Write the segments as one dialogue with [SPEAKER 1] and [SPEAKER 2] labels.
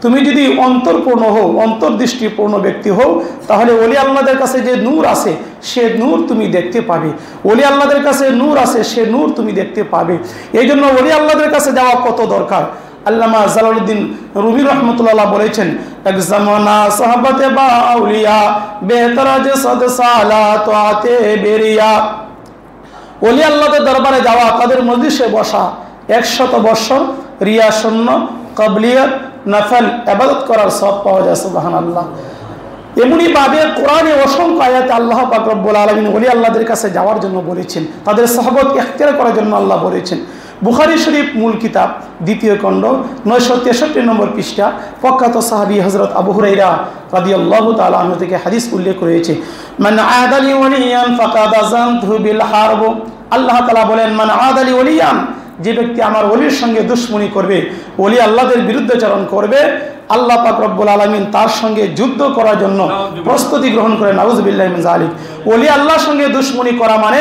[SPEAKER 1] তুমি যদি অন্তরপূর্ণ হও, অন্তর্দৃষ্টিপূর্ণ ব্যক্তি হও, তাহলে ওলি আল্লাহদের কাছে যে নূর আছে সে নূর তুমি দেখতে পাবে। ওলি আল্লাহদের কাছে নূর আছে, সে নূর তুমি দেখতে পাবে। এই জন্য ওলি আল্লাহদের কাছে যাওয়া কত দরকার। আল্লামা জালালউদ্দিন রুমি রহমতুল্লাহ বলেছেন, এক জামানা সাহাবাতে বা আউলিয়া বেহতরাজ সদ সালাত আতে বেরিয়া। ওলি আল্লাহদের দরবারে যাওয়া, তাদের মজলিসে বসা, 100 বছর রিয়া শূন্য কাবলিয়ত নফল ইবাদত করার সওয়াব পাওয়া যায়। সুবহানাল্লাহ। এমনি ভাবে কোরআনে অসংখ্য আয়াতে আল্লাহ পাক রব্বুল আলামিন ওলি আল্লাহদের কাছে যাওয়ার জন্য বলেছেন, তাদের সাহাবত ইখতিয়ার করার জন্য আল্লাহ বলেছেন। বুখারী শরীফ মূল কিতাব 2য় খণ্ড 963 নম্বর পৃষ্ঠা প্রখ্যাত সাহাবী হযরত আবু হুরায়রা রাদিয়াল্লাহু তাআলা আনহু থেকে হাদিস উল্লেখ রয়েছে, মান আদালি ওয়ালিয়ান ফাকাদ আযানতু বিল হারব। আল্লাহ তাআলা বলেন, মান আদালি ওয়ালিয়ান, যে ব্যক্তি আমার ওলির সঙ্গে দুশমনি করবে, ওলি আল্লাহদের বিরুদ্ধাচরণ করবে, আল্লাহ পাক রব্বুল আলামিন তার সঙ্গে যুদ্ধ করার জন্য প্রস্তুতি গ্রহণ করে। নাউযুবিল্লাহি মিন যালিক। ওলি আল্লাহর সঙ্গে দুশমনি করা মানে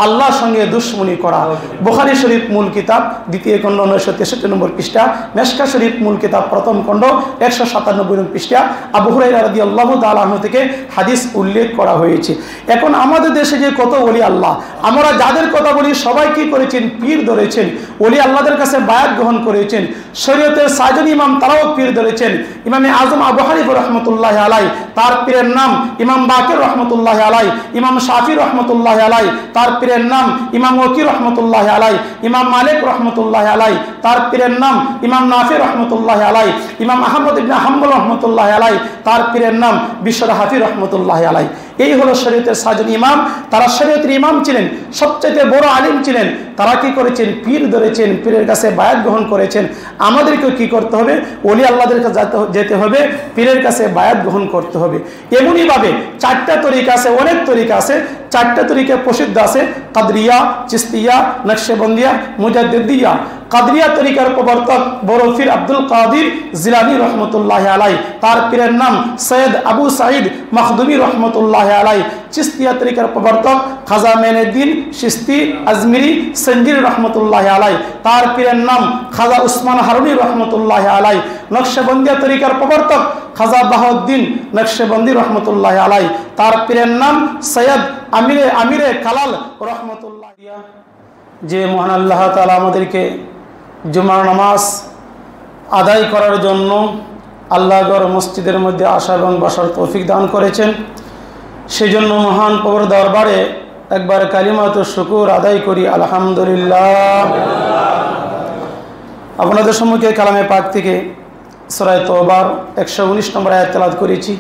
[SPEAKER 1] আল্লাহর সঙ্গে দুশমনি করা। বুখারী শরীফ মূল কিতাব 2য় খণ্ড 963 নম্বর পৃষ্ঠা, মিশকাত শরীফ মূল কিতাব 1ম খণ্ড 197 নম্বর পৃষ্ঠা আবু হুরায়রা রাদিয়াল্লাহু তাআলা আনহু থেকে হাদিস উল্লেখ করা হয়েছে। এখন আমাদের দেশে যে কত ওলি আল্লাহ, আমরা যাদের কথা বলি সবাই কি করেছেন? পীর ধরেছেন, ওলি আল্লাহদের কাছে বায়াত গ্রহণ করেছেন। শরীয়তের সাজন ইমাম তারাও পীর ধরেছেন। ইমামে আজম আবু হানিফা রাহমাতুল্লাহি আলাইহি, তার পীরের নাম ইমাম বাকির রাহমাতুল্লাহি আলাইহি। ইমাম শাফি রাহমাতুল্লাহি আলাইহি, তার পীরের নাম ইমাম ওয়াকি রাহমাতুল্লাহি আলাইহি। ইমাম মালিক রাহমাতুল্লাহি আলাইহি, তার পীরের নাম ইমাম নাফি রাহমাতুল্লাহি আলাইহি। ইমাম আহমদ ইবনে হাম্বল রাহমাতুল্লাহি আলাইহি, তার পীরের নাম বিশ্বর হাফি রাহমাতুল্লাহি আলাইহি। এই হলো শরীয়তের সাজন ইমাম। তারা শরীয়তের ইমাম ছিলেন, সবচেয়ে বড় আলিম ছিলেন। তারা কি করেছেন? পীর ধরেছেন, পীরের কাছে বায়াত গ্রহণ করেছেন। আমাদেরকেও কি করতে হবে? ওলি আল্লাহদের কাছে যেতে হবে, পীরের কাছে বায়াত গ্রহণ করতে হবে। এমনই ভাবে 4টা তরিকা আছে, অনেক তরিকা আছে। 4টা তরিকা প্রসিদ্ধ আছে, কাদরিয়া, চিস্তিয়া, নকশবন্দিয়া, মুজাদ্দিদিয়া। কাদরিয়া তরিকার প্রবর্তক বড় পীর আব্দুল কাদির জিলানী রহমতুল্লাহ আলাই, তার পীরের নাম সৈয়দ আবু সাঈদ মখদুমি রহমতুল্লাহ আলাই। চিস্তিয়া তরিকার প্রবর্তক খাজা মেনুদ্দিন চিশতি আজমিরি সঞ্জির রহমতুল্লাহ আলাই, তার পীরের নাম খাজা উসমান হারুনি রহমতুল্লাহ আলাই। নকশবন্দিয়া তরিকার প্রবর্তক খাজা বাহাউদ্দিন নকশবন্দি রহমতুল্লাহ আলাই, তার পীরের নাম সৈয়দ আমিরে কালাল রহমতুল্লাহ। যে মহান আল্লাহ তাআলা আমাদেরকে জুমার নামাজ আদায় করার জন্য আল্লাহর মসজিদের মধ্যে আসা এবং বসার তৌফিক দান করেছেন, সেই জন্য মহান প্রভুর দরবারে একবার কালিমাত শুকর আদায় করি, আলহামদুলিল্লাহ। আপনাদের সম্মুখে কালামে পাক থেকে সূরা তওবার 119 নম্বর আয়াত তেলাওয়াত করেছি।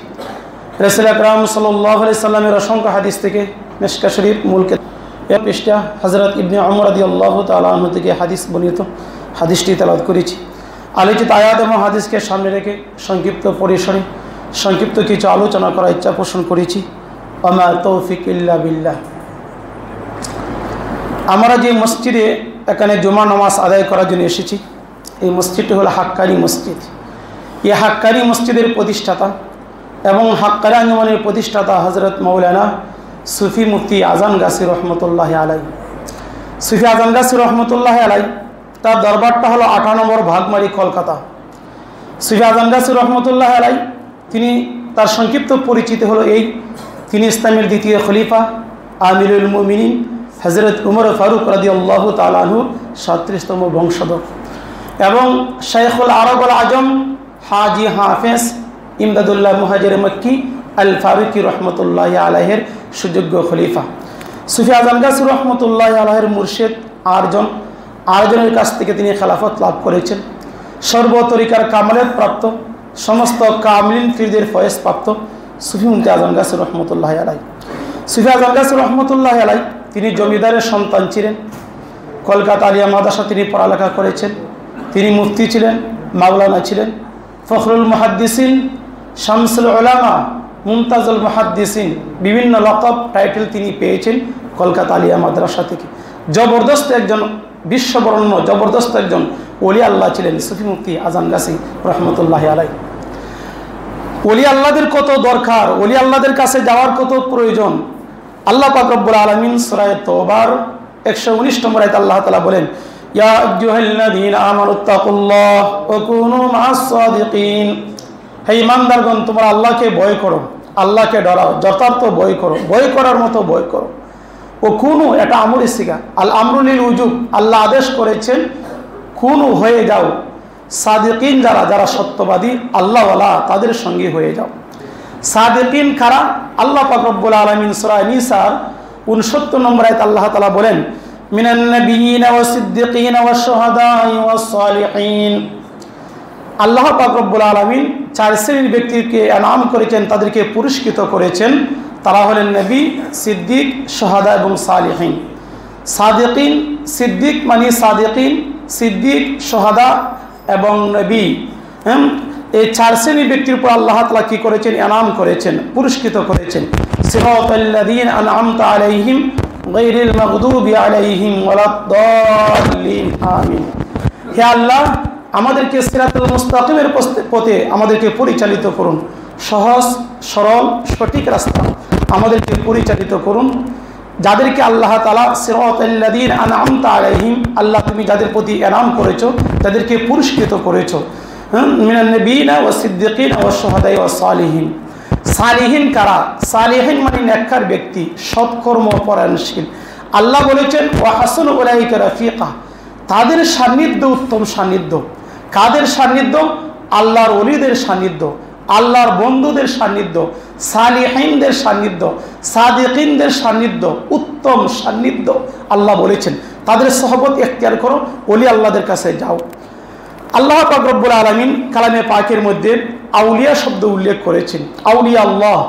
[SPEAKER 1] রাসূল আকরাম সাল্লাল্লাহু আলাইহি সাল্লামের অসংখ্য হাদিস থেকে মিশকাত শরীফ মূল পৃষ্ঠা হযরত ইবনে ওমর রাদিয়াল্লাহু তাআলা আনহু থেকে হাদিস বর্ণিত, হাদিসটি তেলাওয়াত করেছি। আলোচিত আয়াত এবং হাদিসকে সামনে রেখে সংক্ষিপ্ত পরিসরে সংক্ষিপ্ত কিছু আলোচনা করার ইচ্ছা পোষণ করেছি। ওমা তৌফিক ইল্লা বিল্লাহ। আমরা যে মসজিদে এখানে জুমা নামাজ আদায় করার জন্য এসেছি, এই মসজিদটি হলো হাক্কানি মসজিদ। এই হাক্কানি মসজিদের প্রতিষ্ঠাতা এবং হাক্কানি আঞ্জুমানের প্রতিষ্ঠাতা হযরত মাওলানা সুফি মুফতি আজান গাছি রহমতুল্লাহ আলাই। সুফি আজান গাছি রহমতুল্লাহ আলাই, তার দরবারটা হলো 8 নম্বর ভাগমারি, কলকাতা। সুফি আজান গাছি রহমতুল্লাহ আলাই, তিনি তার সংক্ষিপ্ত পরিচিতি হলো এই, তিনি ইসলামের দ্বিতীয় খলিফা আমিরুল মুমিনিন হযরত উমর ফারুক রাদিয়াল্লাহু তাআলা আনহু 37তম বংশধর এবং শাইখুল আরব আল আজম হাজি হাফেজ ইমদাদুল্লাহ মুহাজির মক্কি আল ফারুকি রহমতুল্লাহ আলাইহের সুযোগ্য খলিফা। সুফি আজান গাছি রহমতুল্লাহ আলাইহের মুর্শিদ আরজনের কাছ থেকে তিনি খেলাফত লাভ করেছেন। সর্বতরিকার কামালের প্রাপ্ত, সমস্ত কামিলিন ফিরদের ফয়েজ প্রাপ্ত সুফি মুফতি আজান গাছি রহমতুল্লাহ আলাই। সুফি আজান গাছি রহমতুল্লাহ আলাই তিনি জমিদারের সন্তান ছিলেন। কলকাতা আলিয়া মাদ্রাসা তিনি পড়ালেখা করেছেন। তিনি মুফতি ছিলেন, মাওলানা ছিলেন, ফখরুল মুহাদ্দিসিন, শামসুল উলামা, মুমতাজুল মুহাদ্দিসিন, বিভিন্ন লকব টাইটেল তিনি পেয়েছেন কলকাতা আলিয়া মাদ্রাসা থেকে। জবরদস্ত একজন বিশ্ববরণ্য জবরদস্ত একজন ওলি আল্লাহ ছিলেন সুফি মুফতি আজান গাছি রহমতুল্লাহ আলাই। ওলি আল্লাহদের কত দরকার, ওলি আল্লাহদের কাছে যাওয়ার কত প্রয়োজন। আল্লাহ পাক রব্বুল আলামিন সূরা তওবার 119 নম্বর আয়াতে আল্লাহ তাআলা বলেন, ইয়া আইয়ুহাল্লাযীনা আমানুত্তাকুল্লাহ ওয়া কুনু মা'আস সাদিকিন। হে ঈমানদারগণ, তোমরা আল্লাহকে ভয় করো, আল্লাহকে ডরাও, যথার্থ ভয় করো, ভয় করার মতো ভয় করো। ও কুনু, এটা আমর ইস্তিগা, আল আমরু লিল উজুব, আল্লাহ আদেশ করেছেন কুনু, হয়ে যাও, সাদিকিন, যারা সত্যবাদী আল্লাহওয়ালা, তাদের সঙ্গে হয়ে যাও। সাদিকিন কারা? আল্লাহ পাক রব্বুল আলামিন সূরা নিসার 69 নম্বর আয়াতে আল্লাহ তাআলা বলেন, মিনান নাবিয়িনা ওয়াস সিদ্দিকিনা ওয়াশ শুহাদাই ওয়াস সালিহিন। আল্লাহ পাক রব্বুল আলামিন 4 শ্রেণীর ব্যক্তিকে এনাম করেছেন, তাদেরকে পুরস্কৃত করেছেন। তারা হলেন নবী, সিদ্দিক, শাহাদা এবং সালিহিন। সাদিকিন, সিদ্দিক মানে সাদিকিন, সিদ্দিক, শাহাদা এবং নবী, এই 4 শ্রেণীর ব্যক্তির উপর আল্লাহ তাআলা কি করেছেন? এনাম করেছেন, পুরস্কৃত করেছেন। সিরাতাল্লাযীনা আন'আমতা আলাইহিম গায়রিল মাগদুবি আলাইহিম ওয়ালাদ-দাল্লিন। আমিন। হে আল্লাহ, আমাদেরকে সিরাতুল মুস্তাকিমের পথে আমাদেরকে পরিচালিত করুন, সহজ সরল সঠিক রাস্তা আমাদেরকে পরিচালিত করুন। যাদেরকে আল্লাহ তাআলা সিরাতাল্লাযীনা আন'আমতা আলাইহিম, আল্লাহ তুমি যাদের প্রতি এনাম করেছো, যাদেরকে পুরস্কৃত করেছো, মিনান নাবিয়িনা ওয়াস সিদ্দিকিনা ওয়াশ শুহাদাই ওয়াস সালিহিন। সালিহিন কারা? সালিহিন মানে নেককার ব্যক্তি, সৎকর্ম পরায়ণশীল। আল্লাহ বলেছেন ওয়া হাসানু উলাইকা রাফিকা, তাদের সান্নিধ্য উত্তম সান্নিধ্য। কাদের সান্নিধ্য? আল্লাহর ওলিদের সান্নিধ্য, আল্লাহর বন্ধুদের সান্নিধ্য, সালিহিনদের সান্নিধ্য, সাদিকিনদের সান্নিধ্য, উত্তম সান্নিধ্য। আল্লাহ বলেছেন তাদের সহবত ইখতিয়ার করো, ওলি আল্লাহদের কাছে যাও। আল্লাহ পাক রব্বুল আলামিন কালামে পাকের মধ্যে আউলিয়া শব্দ উল্লেখ করেছেন। আউলিয়া আল্লাহ,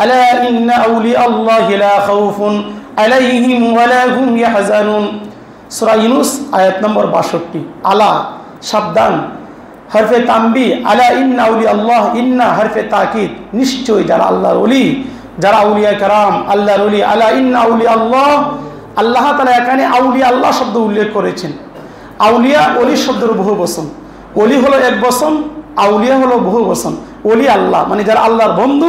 [SPEAKER 1] আলা ইন্না আউলিয়া আল্লাহি লা খাউফুন আলাইহিম ওয়া লা হুম ইয়াহজানুন। সূরা ইউনূস আয়াত নম্বর 62। আলা সাবধান, হরফে তানবি, আলা ইন্না আউলিয়া আল্লাহ, ইন্না হরফে তাকিদ, নিশ্চয় যারা আল্লাহর ওলি, যারা আউলিয়া کرام আল্লাহর ওলি, আলা ইন্না আউলিয়া আল্লাহ। আল্লাহ তাআলা এখানে আউলিয়া আল্লাহ শব্দ উল্লেখ করেছেন। আউলিয়া ওলি শব্দের বহু বচন, ওলি হলো এক বচন, আউলিয়া হলো বহু বচন। ওলি আল্লাহ মানে যারা আল্লাহর বন্ধু,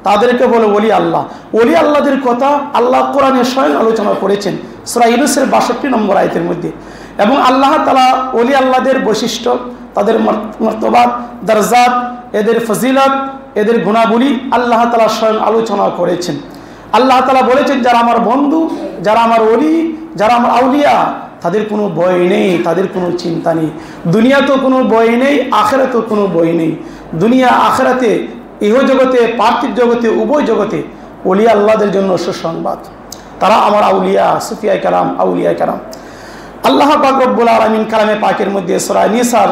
[SPEAKER 1] তাদেরকে বলে ওলি আল্লাহ। ওলি আল্লাহদের কথা আল্লাহ কোরআনে স্বয়ং আলোচনা করেছেন সূরা ইউনূসের 62 নম্বর আয়াতের মধ্যে। এবং আল্লাহ তাআলা ওলি আল্লাহদের বৈশিষ্ট্য, তাদের মর্তবা, দরজাত, এদের ফজিলত, এদের গুণাবলী আল্লাহ তাআলা স্বয়ং আলোচনা করেছেন। আল্লাহ তাআলা বলেছেন যারা আমার বন্ধু, যারা আমার ওলি, যারা আমার আউলিয়া, তাদের কোনো ভয় নেই, তাদের কোনো চিন্তা নেই। দুনিয়াতেও কোনো ভয় নেই, আখিরাতেও কোনো ভয় নেই। দুনিয়া আখিরাতে, ইহ জগতে, পার্থিব জগতে, উভয় জগতে ওলি আল্লাহদের জন্য সুসংবাদ। তারা আমার আউলিয়া, সুফিয়ায়ে কেরাম, আউলিয়ায়ে কেরাম। আল্লাহ পাক রব্বুল আলামিন কালামে পাকের মধ্যে সূরা নিসার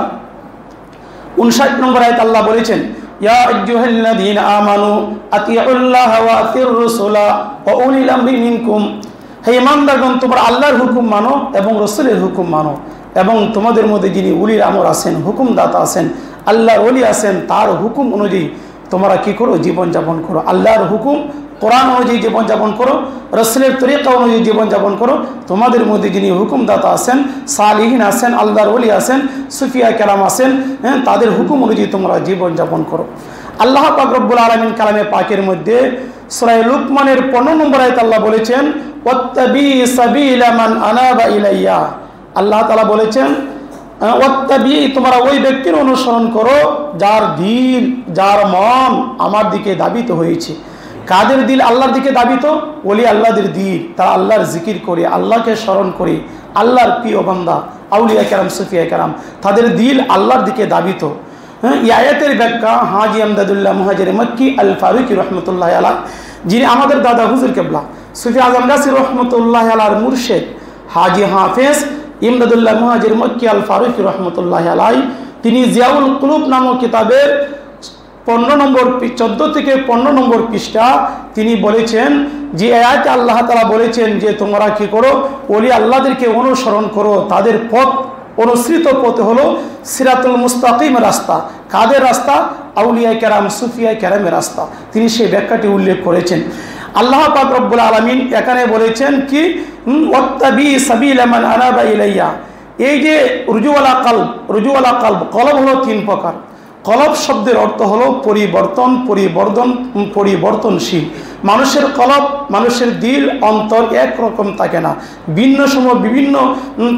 [SPEAKER 1] 59 নম্বর আয়াত আল্লাহ বলেছেন, ইয়া আইয়ুহাল্লাযীনা আমানু আতিউল্লাহ ওয়া আতিউর রাসূলা ওয়া উলিল আমরি মিনকুম। হে ঈমানদারগণ, তোমরা আল্লাহর হুকুম মানো এবং রাসূলের হুকুম মানো, এবং তোমাদের মধ্যে যিনি উলিল আমর আছেন, হুকুমদাতা আছেন, আল্লাহর ওলি আছেন, তার হুকুম অনুযায়ী তোমরা কি করো? জীবনযাপন করো। আল্লাহর হুকুম কোরআন অনুযায়ী জীবনযাপন করো, রাসূলের তরিকা অনুযায়ী জীবনযাপন করো। তোমাদের মধ্যে যিনি হুকুমদাতা আছেন, সালিহিন আছেন, আল্লাহর ওলি আছেন, সুফিয়া কেরাম আছেন, তাদের হুকুম অনুযায়ী তোমরা জীবনযাপন করো। আল্লাহ পাক রব্বুল আলামিন কালামে পাকের মধ্যে সূরা লুকমানের 15 নম্বর আয়াতে আল্লাহ বলেছেন, ওয়াত্তাবি সাবিলা মান আনাবা ইলাইয়া। আল্লাহ তাআলা বলেছেন ওয়াত্তাবি, তোমরা ওই ব্যক্তির অনুসরণ করো যার দিল, যার মন আমার দিকে দাবিত হয়েছে। কাদের দিল আল্লাহর দিকে দাবিত? ওলি আল্লাহদের দিল, তারা আল্লাহর জিকির করে, আল্লাহকে স্মরণ করে, আল্লাহর প্রিয় বান্দা, আউলিয়া কেরাম, সুফিয়া কেরাম, তাদের দিল আল্লাহর দিকে দাবিত। এই আয়াতের ব্যাখ্যা হাজী আমদাদুল্লাহ মুহাজির মক্কি আল ফারুকি রহমতুল্লাহ আলাহ, যিনি আমাদের দাদা হুজুর কেবলা সুফি আজম গাছি রহমতুল্লাহ আলার মুর্শেদ হাজী হাফেজ ইমদাদুল্লাহ মুহাজির মক্কি আল ফারুকি রহমতুল্লাহ আলাই, তিনি জিয়াউল কুলুব নামক কিতাবের 14 থেকে 15 নম্বর পৃষ্ঠা তিনি বলেছেন যে আয়াতে আল্লাহ তাআলা বলেছেন যে তোমরা কি করো? ওলি আল্লাহদেরকে অনুসরণ করো, তাদের পথ, অনুসৃত পথ হলো সিরাতুল মুস্তাকিম রাস্তা। কাদের রাস্তা? আউলিয়া কেরাম, সুফিয়া কেরামের রাস্তা। তিনি সেই ব্যাখ্যাটি উল্লেখ করেছেন। আল্লাহ পাক রব্বুল আলামিন এখানে বলেছেন কি, ওয়াত্তাবি সাবিলা মান আনাবা ইলাইয়া। এই যে রুজুওয়ালা কলব, রুজুওয়ালা কলব, কলব হলো 3 প্রকার। কলব শব্দের অর্থ হলো পরিবর্তন, পরিবর্তনশীল। মানুষের কলব, মানুষের দিল, অন্তর একরকম থাকে না, ভিন্ন সময় বিভিন্ন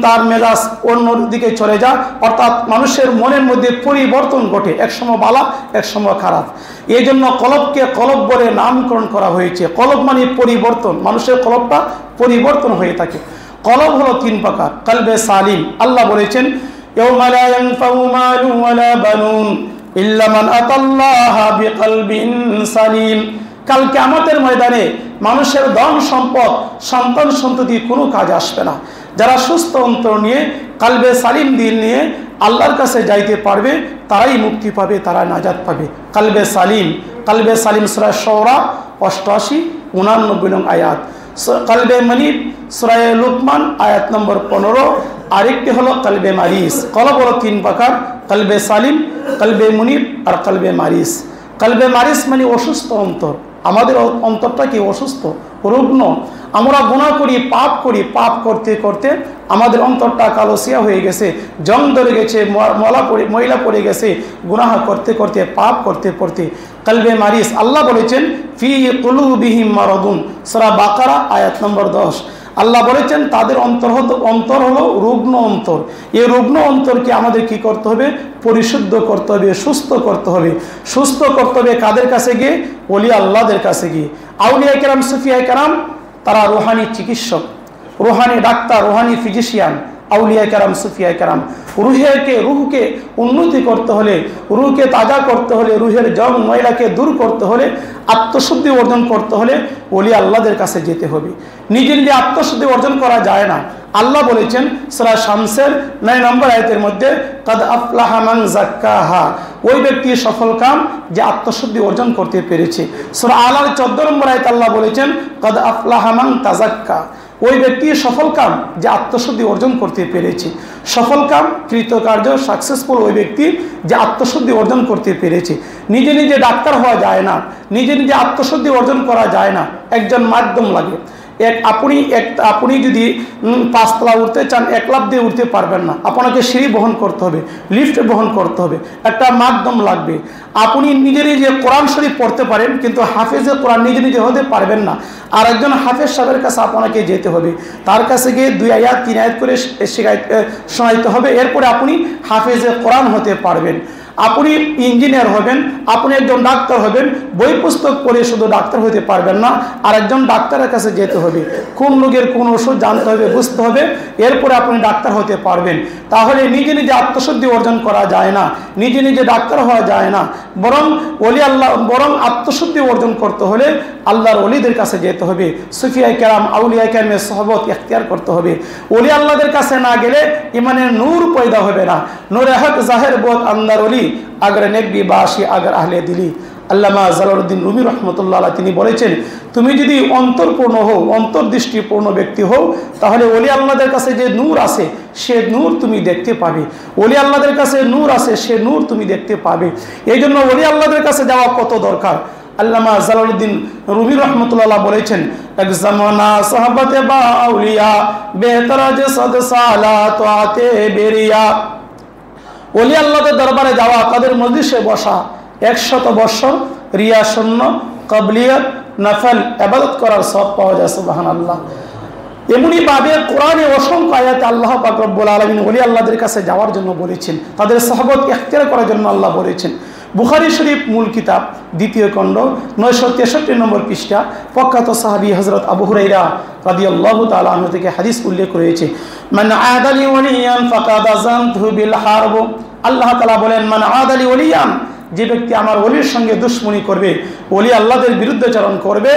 [SPEAKER 1] তার মেজাজ অন্যদিকে চলে যায়, অর্থাৎ মানুষের মনের মধ্যে পরিবর্তন ঘটে, এক সময় ভালো এক সময় খারাপ। এই জন্য কলবকে কলব বলে নামকরণ করা হয়েছে। কলব মানে পরিবর্তন, মানুষের কলবটা পরিবর্তন হয়ে থাকে। কলব হলো 3 প্রকার। কলবে সালিম, আল্লাহ বলেছেন ইয়াউমা লা ইয়ানফাউ মালুন ওয়ালা বানুন ইল্লা মান আতাল্লাহা বিকলবিন সালিম। কাল কিয়ামতের ময়দানে মানুষের ধন সম্পদ, সন্তান সন্ততি কোনো কাজ আসবে না। যারা সুস্থ অন্তর নিয়ে, কলবে সালিম দিল নিয়ে আল্লাহর কাছে যাইতে পারবে, তারাই মুক্তি পাবে, তারা নাজাত পাবে। কলবে সালিম, কলবে সালিম সূরা শুরা 88 89 নং আয়াত। কলবে মনিব সূরা লুকমান আয়াত নম্বর 15। আরেকটি হলো কলবে মারিস। কলব হলো 3 প্রকার, কলবে সালিম, কলবে মুনিব আর কলবে মারিস। কলবে মারিস মানে অসুস্থ অন্তর। আমাদের অন্তরটা কি অসুস্থ, রুগ্ন। আমরা গুনাহ করি, পাপ করি, পাপ করতে করতে আমাদের অন্তরটা কালোসিয়া হয়ে গেছে, জং ধরে গেছে, ময়লা পড়ে গেছে, গুনাহ করতে করতে, পাপ করতে করতে। কলবে মারিস, আল্লাহ বলেছেন ফি কুলুবিহিম মারাদুন, সূরা বাকারা আয়াত নম্বর 10। আল্লাহ বলেছেন তাদের অন্তর হলো রুগ্ন অন্তর। এই রুগ্ন অন্তরকে আমাদের কি করতে হবে? পরিশুদ্ধ করতে হবে, সুস্থ করতে হবে। সুস্থ করতে হবে কাদের কাছে গিয়ে? ওলি আল্লাহদের কাছে গিয়ে। আউলিয়া কেরাম, সুফিয়া কেরাম, তারা রুহানি চিকিৎসক, রুহানি ডাক্তার, রুহানি ফিজিশিয়ান। আউলিয়া কেরাম, সুফিয়া কেরাম রুহকে উন্নতি করতে হলে, রুহকে তাজা করতে হলে, রুহের জং ময়লাকে দূর করতে হলে, আত্মশুদ্ধি অর্জন করতে হলে ওলি আল্লাহদের কাছে যেতে হবে। নিজে নিজে আত্মশুদ্ধি অর্জন করা যায় না। আল্লাহ বলেছেন সূরা শামসের 9 নম্বর আয়াতের মধ্যে, কাদ আফলাহা মান যাক্কাহা, ওই ব্যক্তি সফল কাম যে আত্মশুদ্ধি অর্জন করতে পেরেছে। সূরা আলার 14 নম্বর আয়াতে আল্লাহ বলেছেন কাদ আফলাহা মান তাযাক্কা, ওই ব্যক্তি সফল কাম যে আত্মশুদ্ধি অর্জন করতে পেরেছে। সফল কাম, কৃতকার্য, সাকসেসফুল ওই ব্যক্তি যে আত্মশুদ্ধি অর্জন করতে পেরেছে। নিজে নিজে ডাক্তার হওয়া যায় না, নিজে নিজে আত্মশুদ্ধি অর্জন করা যায় না, একজন মাধ্যম লাগে। আপনি যদি 5 তলা উঠতে চান, 1 লাফ দিয়ে উঠতে পারবেন না, আপনাকে সিঁড়ি বহন করতে হবে, লিফট বহন করতে হবে, একটা মাধ্যম লাগবে। আপনি নিজে নিজে কোরআন শরীফ পড়তে পারেন, কিন্তু হাফেজে কোরআন নিজে নিজে হতে পারবেন না। আর একজন হাফেজ সাহেবের কাছে আপনাকে যেতে হবে, তার কাছে গিয়ে 2 আয়াত 3 আয়াত করে শোনাইতে হবে, এরপরে আপনি হাফেজে কোরআন হতে পারবেন। আপনি ইঞ্জিনিয়ার হবেন, আপনি একজন ডাক্তার হবেন, বই পুস্তক পড়ে শুধু ডাক্তার হতে পারবেন না, আর একজন ডাক্তারের কাছে যেতে হবে, কোন রোগের কোন ওষুধ জানতে হবে, বুঝতে হবে, এরপরে আপনি ডাক্তার হতে পারবেন। তাহলে নিজে নিজে আত্মশুদ্ধি অর্জন করা যায় না, নিজে নিজে ডাক্তার হওয়া যায় না, বরং আত্মশুদ্ধি অর্জন করতে হলে আল্লাহর ওলিদের কাছে যেতে হবে। সুফিয়া কেরাম, আউলিয়া কেরামের সোহবত ইখতিয়ার করতে হবে। ওলি আল্লাহদের কাছে না গেলে ইমানের নূর পয়দা হবে না। নূরে হক জাহের বোধ আন্দার ওলি আগর নেকবি বাসি আগর আহলে দিলি। আল্লামা জালালউদ্দিন রুমি রহমতুল্লাহ আলাইহি তিনি বলেছেন, তুমি যদি অন্তরপূর্ণ হও, অন্তর্দৃষ্টিপূর্ণ ব্যক্তি হও, তাহলে ওলি আল্লাহদের কাছে যে নূর আছে সে নূর তুমি দেখতে পাবে। ওলি আল্লাহদের কাছে নূর আছে, সে নূর তুমি দেখতে পাবে। এই জন্য ওলি আল্লাহদের কাছে যাওয়া কত দরকার। আল্লামা জালালউদ্দিন রুমি রহমতুল্লাহ বলেছেন, এক জামানা সাহাবাতে বা আউলিয়া বেহতরা যে সদ সালাত আতে বেরিয়া। ওলি আল্লাহদের দরবারে যাওয়া, তাদের মজলিসে বসা, 100 বছর রিয়া শূন্য, কাবলিয়ত, নফল ইবাদত করার সব পাওয়া যায়। সুবহানাল্লাহ। এমনি ভাবে কোরআনে অসংখ্য আয়াতে আল্লাহ পাক রব্বুল আলামিন ওলি আল্লাহদের কাছে যাওয়ার জন্য বলেছেন, তাদের সাহাবত ইখতিয়ার করার জন্য আল্লাহ বলেছেন। বুখারী শরীফ মূল কিতাব 2য় খণ্ড 963 নম্বর পৃষ্ঠা প্রখ্যাত সাহাবী হযরত আবু হুরায়রা রাদিয়াল্লাহু তাআলা আনহু থেকে হাদিস উল্লেখ রয়েছে, মান আদালি ওয়ালিয়ান ফাকাদ আযানতু বিল হারব। আল্লাহ তাআলা বলেন, মান আদালি ওয়ালিয়ান, যে ব্যক্তি আমার ওলির সঙ্গে দুশমনি করবে, ওলি আল্লাহদের বিরুদ্ধাচরণ করবে,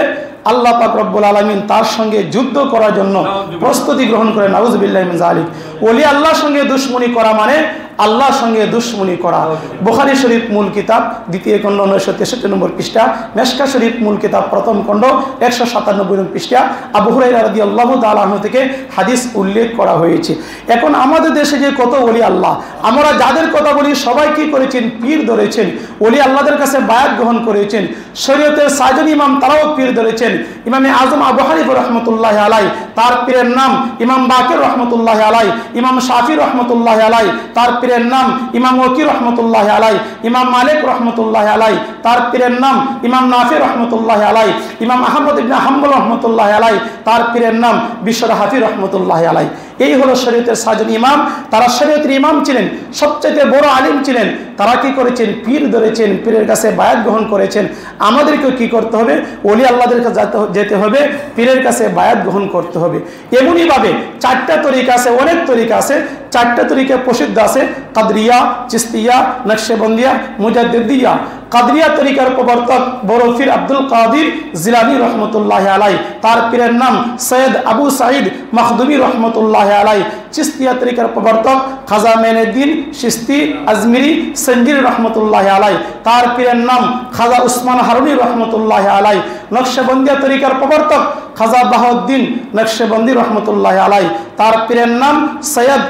[SPEAKER 1] আল্লাহ পাক রব্বুল আলামিন তার সঙ্গে যুদ্ধ করার জন্য প্রস্তুতি গ্রহণ করে। নাউযুবিল্লাহি মিন যালিক। ওলি আল্লাহর সঙ্গে দুশমনি করা মানে আল্লাহর সঙ্গে দুশমনি করা। বুখারী শরীফ মূল কিতাব 2য় খণ্ড 963 নম্বর পৃষ্ঠা, মেশকা শরীফ মূল কিতাব 1ম খণ্ড 197 নম্বর পৃষ্ঠা আবু হুরায়রা রাদিয়াল্লাহু তাআলা আনহু থেকে হাদিস উল্লেখ করা হয়েছে। এখন আমাদের দেশে যে কত ওলি আল্লাহ, আমরা যাদের কথা বলি সবাই কি করেছেন? পীর ধরেছেন, ওলি আল্লাহদের কাছে বায়াত গ্রহণ করেছেন। শরীয়তের সাজন ইমাম তারাও পীর ধরেছেন। ইমামে আজম আবু হানিফা রহমতুল্লাহ আলাই, তার পীরের নাম ইমাম বাকির রহমতুল্লাহ আলাই। ইমাম শাফি রহমতুল্লাহ আলাই, তার পীরের নাম ইমাম ওয়াকি রহমতুল্লাহ আলাই, ইমাম মালিক রহমতুল্লাহ আলাই, তার পীরের নাম ইমাম নাফি রহমতুল্লাহ আলাই, ইমাম আহমদ ইবনে হাম্বল রহমতুল্লাহ আলাই, তার পীরের নাম বিশ্বর হাফি রহমতুল্লাহ আলাই। এই হলো শরীয়তের 6 জন ইমাম। তারা শরীয়তের ইমাম ছিলেন, সবচেয়ে বড় আলিম ছিলেন। তারা কি করেছেন? পীর ধরেছেন, পীরের কাছে বায়াত গ্রহণ করেছেন। আমাদেরকেও কি করতে হবে? ওলি আল্লাহদের কাছে যেতে হবে, পীরের কাছে বায়াত গ্রহণ করতে হবে। এমনিভাবে 4টা তরিকা আছে, অনেক তরিকা আছে। 4টা তরিকা প্রসিদ্ধ আছে: কাদরিয়া, চিস্তিয়া, নকশবন্দিয়া, মুজাদ্দিদিয়া। কাদরিয়া তরিকার প্রবর্তক বড় পীর আব্দুল কাদির জিলানী রহমতুল্লাহ আলাই, তার পীরের নাম সৈয়দ আবু সাঈদ মখদুমি রহমতুল্লাহ আলাই। চিস্তিয়া তরিকার প্রবর্তক খাজা মেনুদ্দিন চিশতি আজমিরি সঞ্জির রহমতুল্লাহ আলাই, তার পীরের নাম খাজা উসমান হারুনি রহমতুল্লাহ আলাই। নকশবন্দিয়া তরিকার প্রবর্তক খাজা বাহাউদ্দিন নকশবন্দি রহমতুল্লাহ আলাই, তার পীরের নাম সৈয়দ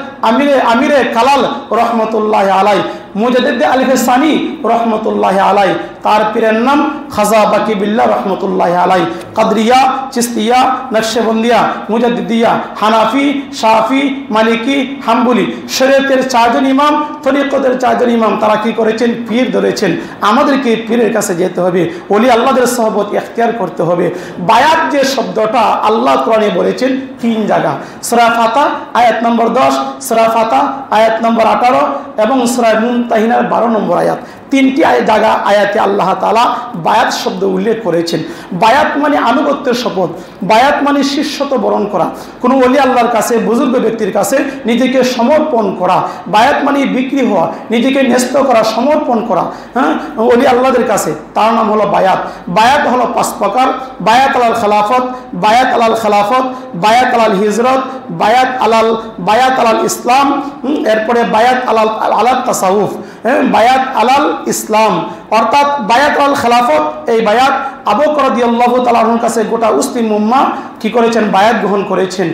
[SPEAKER 1] আমিরে কালাল রহমতুল্লাহ আলাই। মুজাদ্দিদ আলিফে সানি রহমতুল্লাহ আলাই, তার পীরের নাম খাজা বাকি বিল্লাহ রহমতুল্লাহ আলাই। কাদরিয়া, চিস্তিয়া, নকশবন্দিয়া, মুজাদ্দিদিয়া, হানাফি, শাফি, মালিকি, হাম্বলি, শরীয়তের 4 জন ইমাম, তরিকতের 4 জন ইমাম, তারা কি করেছেন? পীর ধরেছেন। আমাদেরকে পীরের কাছে যেতে হবে, ওলি আল্লাহদের সহবত ইখতিয়ার করতে হবে। বায়াত যে শব্দটা আল্লাহ কোরআনে বলেছেন 3 জায়গা: সূরা ফাতিহা আয়াত নম্বর 10, সূরা ফাতিহা আয়াত নম্বর 18 এবং সূরা মুমতাহিনার 12 নম্বর আয়াত। 3টি জায়গা আয়াতে আল্লাহ তাআলা বায়াত শব্দ উল্লেখ করেছেন। বায়াত মানে আনুগত্যের শপথ, বায়াত মানে শিষ্যত্ব বরণ করা, কোনো ওলি আল্লাহর কাছে, বুজুর্গ ব্যক্তির কাছে নিজেকে সমর্পণ করা। বায়াত মানে বিক্রি হওয়া, নিজেকে ন্যস্ত করা, সমর্পণ করা, হ্যাঁ, ওলি আল্লাহদের কাছে। তার নাম হলো বায়াত। বায়াত হলো 5 প্রকার: বায়াত আলাল খেলাফত, বায়াত আলাল খেলাফত, বায়াত আলাল হিজরত, বায়াত আলাল ইসলাম, এরপরে বায়াত আলাল তাসাউফ, বায়াত আলাল ইসলাম। অর্থাৎ বায়াত আল খেলাফত, এই বায়াত আবু বকর রাদিয়াল্লাহু তাআলা আনহুর কাছে গোটা মুসলিম উম্মাহ কি করেছেন? বায়াত গ্রহণ করেছেন।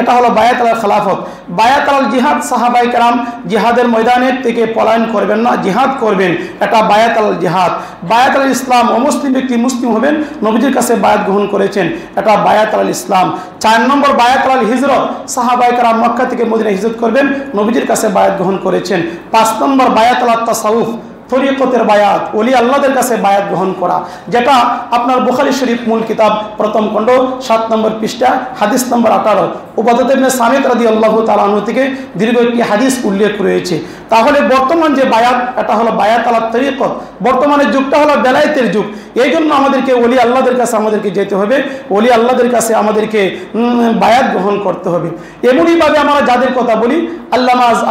[SPEAKER 1] এটা হলো বায়াত আল খেলাফত। বায়াত আল জিহাদ, সাহাবায়ে কেরাম জিহাদের ময়দানের থেকে পলায়ন করবেন না, জিহাদ করবেন, এটা বায়াত আল জিহাদ। বায়াত আল ইসলাম, অমুসলিম ব্যক্তি মুসলিম হবেন, নবীজির কাছে বায়াত গ্রহণ করেছেন, এটা বায়াত আল ইসলাম। 4 নম্বর বায়াত আল হিজরত, সাহাবায়ে কেরাম মক্কা থেকে মদিনায় হিজরত করবেন, নবীজির কাছে বায়াত গ্রহণ করেছেন। 5 নম্বর বায়াত আল তাসাউফ, তরিকতের বায়াত, ওলি আল্লাহদের কাছে বায়াত গ্রহণ করা, যেটা আপনার বুখারী শরীফ মূল কিতাব 1ম খণ্ড 7 নম্বর পৃষ্ঠা হাদিস নম্বর 18 উবাদাহ ইবনে সামিত রাদিয়াল্লাহু তাআলা আনহু থেকে দীর্ঘ একটি হাদিস উল্লেখ রয়েছে। তাহলে বর্তমান যে বায়াত, এটা হলো বায়াত আলাত তরিকত। বর্তমানের যুগটা হলো বেলায়েতের যুগ। এই জন্য আমাদেরকে ওলি আল্লাহদের কাছে আমাদেরকে যেতে হবে, ওলি আল্লাহদের কাছে আমাদেরকে বায়াত গ্রহণ করতে হবে। এমনইভাবে আমরা যাদের কথা বলি,